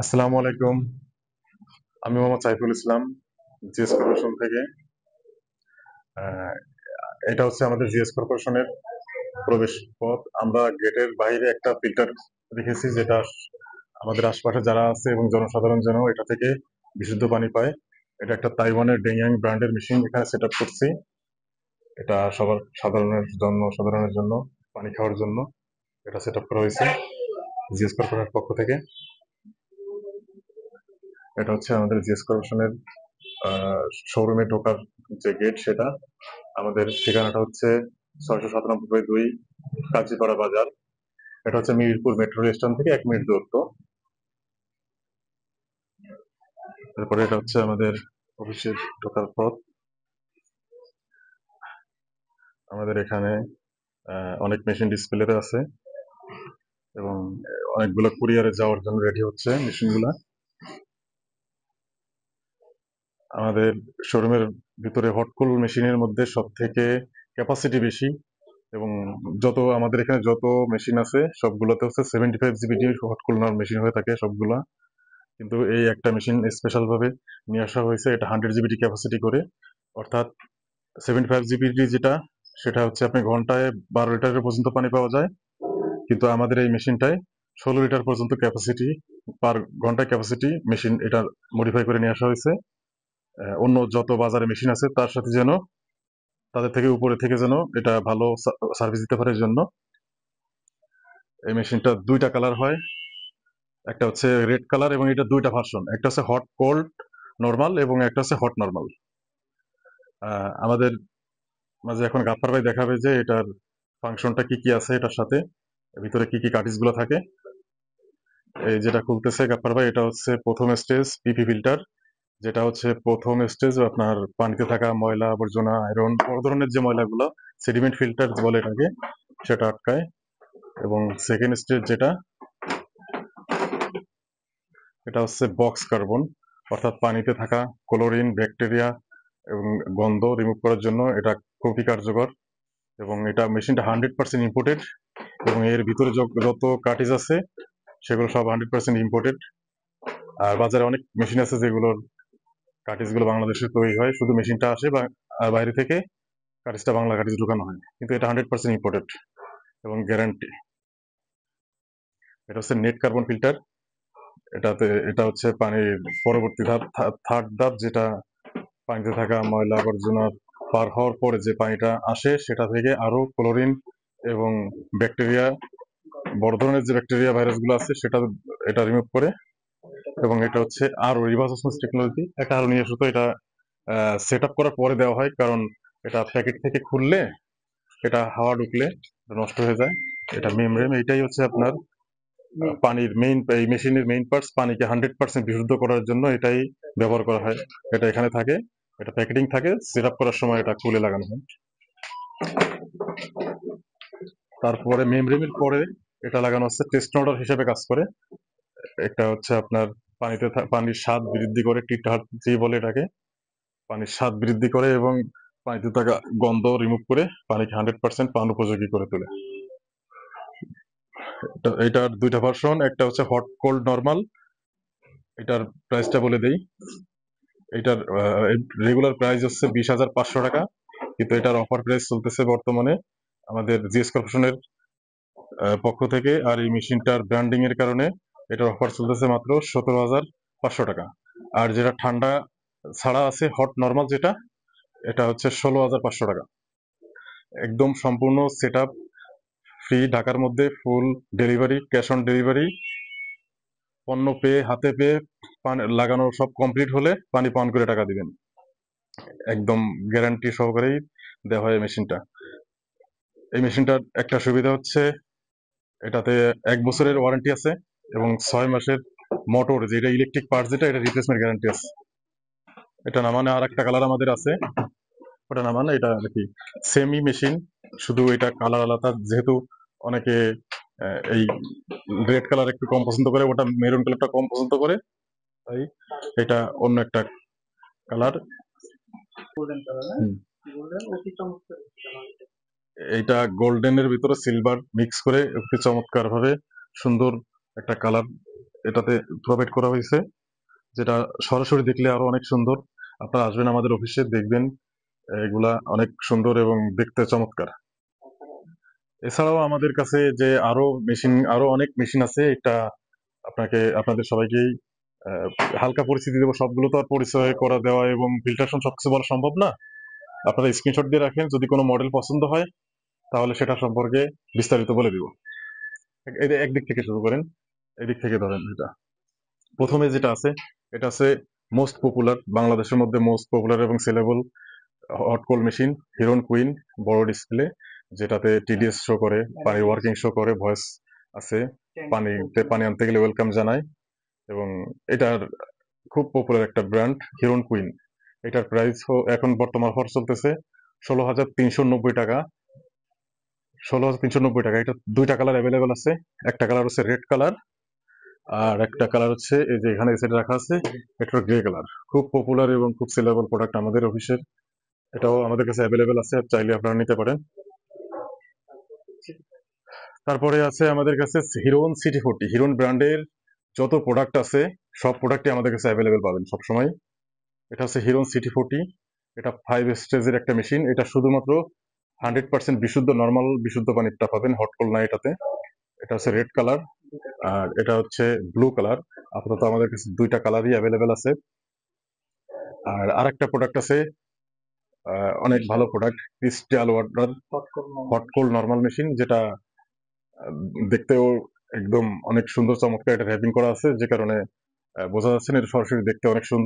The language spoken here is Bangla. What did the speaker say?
আসসালামু আলাইকুম। আমি মোহাম্মদ সাইফুল ইসলাম, জিএস কর্পোরেশন থেকে। আহ, এটা হচ্ছে আমাদের জিএস কর্পোরেশনের প্রবেশ পথ। আমরা গেটের বাইরে একটা ফিল্টার রেখেছি, যেটা আমাদের আশপাশে যারা আছে এবং জনসাধারণ যেন এটা থেকে বিশুদ্ধ পানি পায়। এটা একটা তাইওয়ানের ডেংয়াং ব্র্যান্ডের মেশিন এখানে সেট আপ করছি। এটা সবার সাধারণের জন্য পানি খাওয়ার জন্য এটা সেট আপ করা হয়েছে জিএস কর্পোরেশনের পক্ষ থেকে। এটা হচ্ছে আমাদের জিএস কর্পোরেশনের শোরুমে ঢোকার যে গেট, সেটা। আমাদের ঠিকানাটা হচ্ছে ৬৯৭-২ কাজীপাড়া বাজার। এটা হচ্ছে মিরপুর মেট্রো স্টেশন থেকে ১ মিনিট দূরত্ব। তারপরে এটা হচ্ছে আমাদের অফিসের ঢোকার পথ। আমাদের এখানে অনেক মেশিন ডিসপ্লে আছে এবং অনেকগুলো কুরিয়ারে যাওয়ার জন্য রেডি হচ্ছে মেশিনগুলা। আমাদের শোরুমের ভিতরে হটকুল মেশিনের মধ্যে সব থেকে ক্যাপাসিটি বেশি, এবং আমাদের এখানে যত মেশিন আছে সবগুলোতে হচ্ছে 75 জিবি হটকুল মেশিন হয়ে থাকে সবগুলা। কিন্তু এই একটা মেশিন স্পেশাল ভাবে নিয়ে আসা হয়েছে, এটা 100 জিবি ক্যাপাসিটি করে। অর্থাৎ 75 জিবি যেটা, সেটা হচ্ছে আপনি ঘন্টায় 12 লিটারের পর্যন্ত পানি পাওয়া যায়। কিন্তু আমাদের এই মেশিনটায় 16 লিটার পর্যন্ত ক্যাপাসিটি, পার ঘন্টায় ক্যাপাসিটি মেশিন এটা মডিফাই করে নিয়ে আসা হয়েছে। অন্য যত বাজারে মেশিন আছে তার সাথে যেন, তাদের থেকে উপরে থেকে যেন এটা ভালো সার্ভিস দিতে পারে, এর জন্য এই মেশিনটা দুইটা কালার হয়। একটা হচ্ছে রেড কালার, এবং এটা দুইটা ভার্সন, একটা হচ্ছে হট কোল্ড নরমাল এবং একটা হচ্ছে হট নরমাল। আমাদের মাঝে এখন গাফফার ভাই দেখাবে যে এটার ফাংশনটা কি কি আছে, এটার সাথে ভিতরে কি কি কার্টিজ গুলো থাকে। এই যেটা খুলতেছে গাফফার ভাই, এটা হচ্ছে প্রথম স্টেজ পিপি ফিল্টার, যেটা হচ্ছে প্রথম স্টেজ আপনার পানিতে থাকা ময়লা আবর্জনা আয়রন বড় ধরনের যে ময়লাগুলো, সেডিমেন্ট ফিল্টার বলে এটাকে, সেটা আটকায়। এবং সেকেন্ড স্টেজ যেটা, এটা হচ্ছে বক্স কার্বন, অর্থাৎ পানিতে থাকা ক্লোরিন, ব্যাকটেরিয়া এবং গন্ধ রিমুভ করার জন্য এটা খুবই কার্যকর। এবং এটা মেশিনটা 100% ইম্পোর্টেড, এবং এর ভিতরে যত কার্টিজ আছে সেগুলো সব 100% ইম্পোর্টেড। আর বাজারে অনেক মেশিন আছে যেগুলোর কার্টিজ গুলো বাংলাদেশে তৈরি হয়, শুধু মেশিনটা আসে আর বাইরে থেকে কার্টিজটা বাংলা কার্টিজ ঢুকানো হয়, কিন্তু এটা 100% ইম্পোর্টেড এবং গ্যারান্টি। এটা হচ্ছে নেট কার্বন ফিল্টার। এটা হচ্ছে পানির পরবর্তী ধাপ, থার্ড ধাপ, যেটা পানিতে থাকা ময়লা আবর্জনা পার হওয়ার পরে যে পানিটা আসে সেটা থেকে আরো ক্লোরিন এবং ব্যাকটেরিয়া, বড় ধরনের যে ব্যাকটেরিয়া ভাইরাস গুলো আছে সেটা এটা রিমুভ করে। এবং এটা হচ্ছে আরো রিভার্স অসমোসিস টেকনোলজি, একটা আরো নিয়ে আসতো। এটা সেট আপ করার পরে দেওয়া হয়, কারণ এটা প্যাকেট থেকে খুললে এটা হাওয়া ঢুকলে নষ্ট হয়ে যায়। এটা মেমব্রেন, এটাই হচ্ছে আপনার পানির মেইন, এই মেশিনের মেইন পার্টস, পানিকে 100% বিশুদ্ধ করার জন্য এটাই ব্যবহার করা হয়। এটা এখানে থাকে, এটা প্যাকেটিং থাকে, সেট আপ করার সময় এটা খুলে লাগানো হয়। তারপরে মেমব্রেনের পরে এটা লাগানো হচ্ছে টেস্ট অর্ডার হিসেবে কাজ করে। একটা হচ্ছে আপনার পানির স্বাদ বৃদ্ধি করে, টি বলে এটাকে, পানির স্বাদ বৃদ্ধি করে এবং পানিতে থাকা গন্ধ রিমুভ করে পানিকে 100% পান উপযোগী করে তোলে। এটার দুইটা ভার্সন, একটা হচ্ছে হট কোল্ড নরমাল। এটার প্রাইসটা বলে দেই। এটার রেগুলার প্রাইস হচ্ছে 20,500 টাকা, কিন্তু এটার অফার প্রাইস চলতেছে বর্তমানে আমাদের জিএস কর্পোরেশনের পক্ষ থেকে। আর এই মেশিনটার ব্র্যান্ডিং এর কারণে এটার অফার চলতেছে মাত্র 17,500 টাকা। আর যেটা ঠান্ডা ছাড়া আছে, হট নরমাল যেটা, এটা হচ্ছে 16,500 টাকা। একদম সম্পূর্ণ সেট আপ ফ্রি, ঢাকার মধ্যে food delivery, cash on delivery. পণ্য পেয়ে, হাতে পেয়ে, লাগানো সব কমপ্লিট হলে পানি পান করে টাকা দিবেন। একদম গ্যারান্টি সহকারেই দেওয়া হয় মেশিনটা। এই মেশিনটার একটা সুবিধা হচ্ছে এটাতে 1 বছরের ওয়ারেন্টি আছে এবং 6 মাসের মোটর, যেটা ইলেকট্রিক পার্ট, যেটা এটা রিপ্লেসমেন্ট গ্যারান্টি আছে। এটা না মানে আর একটা কালার আমাদের আছে, ওটা না মানে এটা আর কি সেমি মেশিন, শুধু এটা কালার আলাদা। যেহেতু অনেকে এই রেড কালার একটু কম পছন্দ করে, ওটা মেরুন কালারটা কম পছন্দ করে, তাই এটা অন্য একটা কালার। এইটা গোল্ডেনের ভিতরে সিলভার মিক্স করে অতি চমৎকার ভাবে সুন্দর একটা কালার এটাতে প্রোভাইড করা হয়েছে, যেটা সরাসরি দেখলে আরো অনেক সুন্দর। আপনারা আসবেন আমাদের অফিসে, দেখবেন এগুলা অনেক সুন্দর এবং দেখতে চমৎকার। এছাড়াও আমাদের কাছে যে আরো অনেক মেশিন আছে, এটা আপনাদের সবাইকেই আহ, হালকা পরিচিতি দেবো। সবগুলো তো আর পরিচয় করা দেওয়া এবং ফিল্টারেশন সবকিছু বলা সম্ভব না। আপনারা স্ক্রিনশট দিয়ে রাখেন, যদি কোনো মডেল পছন্দ হয় তাহলে সেটা সম্পর্কে বিস্তারিত বলে দিব। একদিক থেকে শুরু করেন, এদিক থেকে ধরেন। এটা প্রথমে যেটা আছে, এটা আছে মোস্ট পপুলার, বাংলাদেশের মধ্যে মোস্ট পপুলার এবং সেলেবল হট কোল্ড মেশিন, হিরন কুইন বড় ডিসপ্লে, যেটাতে টিডিএস শো করে, পানি ওয়ার্কিং শো করে, ভয়েস আছে, পানি আনতে গেলে ওয়েলকাম জানায়। এবং এটার খুব পপুলার একটা ব্র্যান্ড হিরন কুইন। এটার প্রাইস এখন বর্তমান অফার চলতেছে 16,390 টাকা। 16,390 টাকা। এটা দুইটা কালার অ্যাভেলেবেল আছে। একটা কালার হচ্ছে রেড কালার, আর একটা কালার হচ্ছে এই যে এখানে সেট রাখা আছে, এটা গ্রে কালার। খুব পপুলার এবং খুব সেলেবল প্রোডাক্ট আমাদের অফিসের। এটাও আমাদের কাছে অ্যাভেলেবেল আছে, চাইলে আপনারা নিতে পারেন। তারপরে আছে আমাদের কাছে হিরোন সিটি 40। হিরোন ব্র্যান্ডের যত প্রোডাক্ট আছে সব প্রোডাক্টই আমাদের কাছে অ্যাভেলেবেল পাবেন সবসময়। এটা হচ্ছে হিরোন সিটি 40। এটা 5 স্টেজের একটা মেশিন। এটা শুধুমাত্র 100% বিশুদ্ধ, নর্মাল বিশুদ্ধ পানিটা পাবেন, হট কোল্ড না এটাতে। এটা হচ্ছে রেড কালার, আর এটা হচ্ছে ব্লু কালার। আপাতত আমাদের কাছে দুইটা কালারই অ্যাভেলেবেল আছে। আর আরেকটা প্রোডাক্ট আছে, অনেক ভালো product, crystal water hot cold normal machine, যেটা দেখতেও একদম অনেক সুন্দর চমৎকার। এটা র‍্যাপিং করা আছে, যে কারণে বোঝা যাচ্ছে না, এটা সরাসরি দেখতে অনেক সুন্দর।